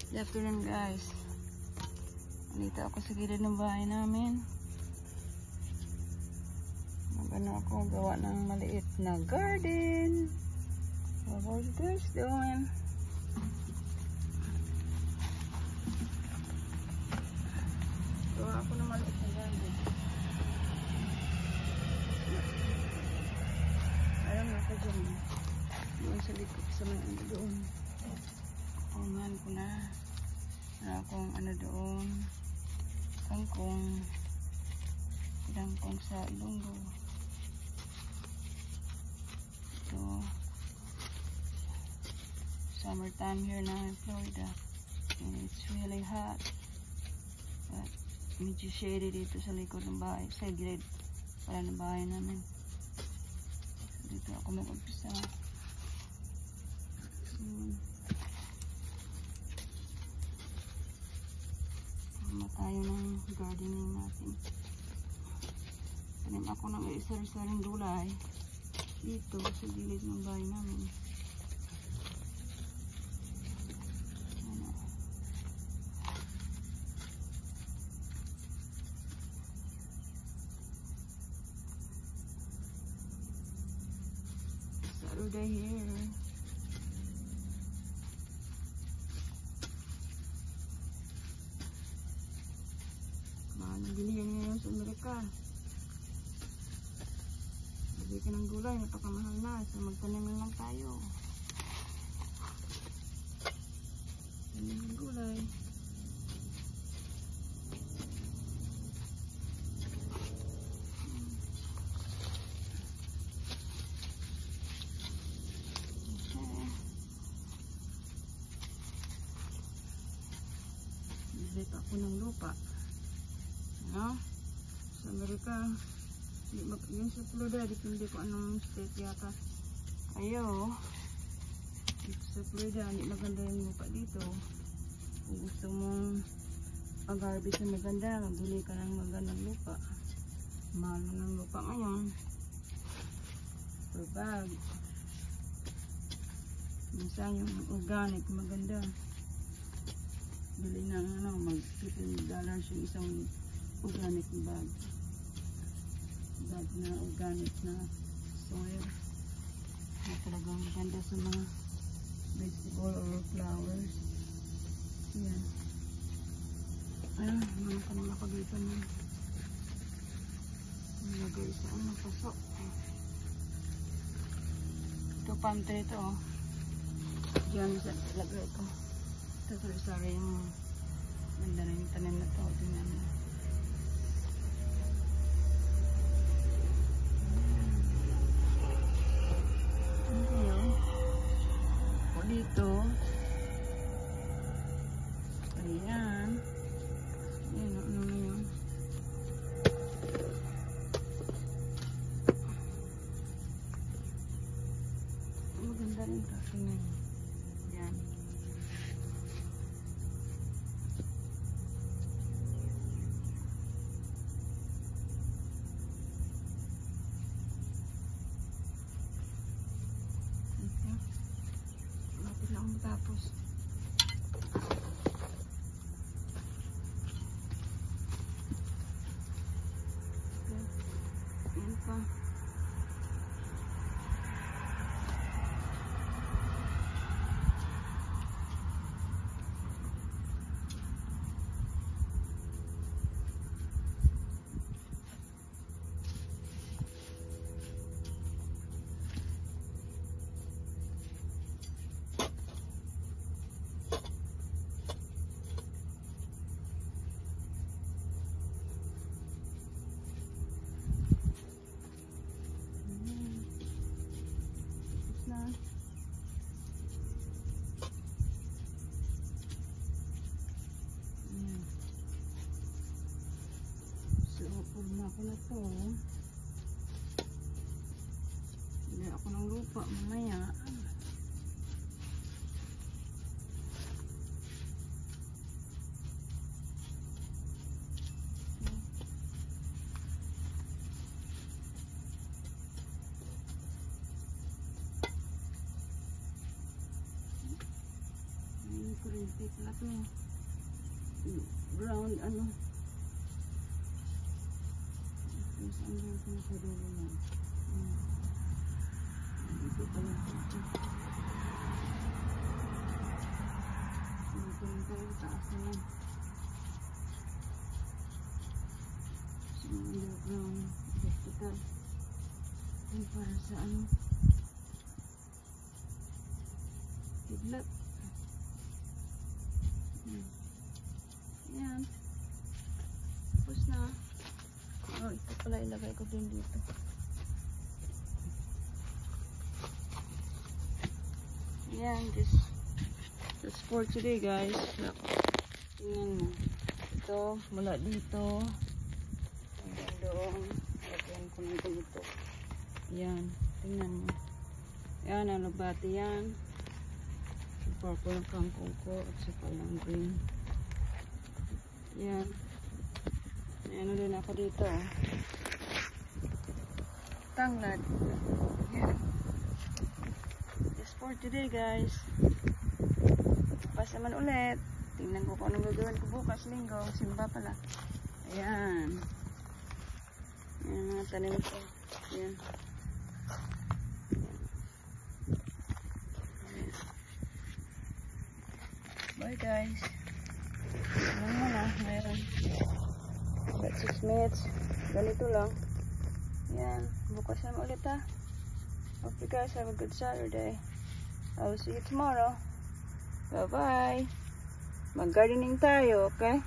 Good afternoon guys. Nandito ako sa gilid ng bahay namin. Magano ako gawa ng maliit na garden. What are you guys doing? Gawa ako ng maliit na garden. Ayaw nga ka dyan. Doon sa likod sa may ano doon. Kumahan ko na. Na akong ano doon. Kangkong. Kangkong sa Ilonggo. So, summertime here now in Florida. And it's really hot. But, medyo shady dito sa likod ng bahay. Sa gilid pala ng bahay namin. So, dito ako mag-umpisa. Tayo ng gardening natin. Tanim ako ng isa-isaring gulay dito sa gilid ng bahay namin. Ano. Saturday here. Bilihan ngayon sa Amerika. Bili ka ng gulay, napakamahal na. So magtanim lang tayo. Tanim ng gulay. Bili pa ako ng lupa. No? Sa Amerika, yung sa Florida, depende ko anong state yata. Ayo, dito sa Florida, hindi maganda yung lupa dito. Kung gusto mong pag-harvest na maganda, magbili ka ng magandang lupa. Mahal ng lupa ngayon. Per bag. Minsan yung organic, maganda. Bili ng mag-$15 yung isang organic bag na organic na soil na talagang maganda sa mga vegetable or flowers. Yan. Mga kanalapagitan mo nilagay sa ano, pasok. Ito palm tree ito, oh. Diyan sa lagay ko. Ito sari-sari yung ganda na yung tanim na ito. Tingnan mo. Dito ayan ayan, ano na yun maganda rin kasi ngayon yan tapos yan pa ako na to. Bili ako ng lupa mamaya. kuryente pala to. Ground ano. Yes, ang ground ko sa dulo lang. Dito pala ito. Dito lang tayo, taas na lang. So, underground hospital. Yan para sa ano. Kidlat. Yan. Tapos na. Oh, ito pala ilagay ko din dito. Yan, just for today guys. Tingnan mo. Ito, mula dito. Hanggang doon. Lagyan ko ng ganito. Yan, tingnan mo. Yan, ang nabati yan. Purple ang kangkong ko at saka lang green. Yan. May ano din ako dito. Tanglad. Yan. Just for today guys. Pas naman ulit. Tingnan ko kung anong gagawin ko bukas linggo. Simba pala. Ayan. Ayan mga tanim ko. Ayan. Bye guys. Alam mo na, mayroon. About 6 minutes. Ganito lang. Yan. Bukas na ulit ha. Hope you guys have a good Saturday. I will see you tomorrow. Bye bye. Mag-gardening tayo, okay?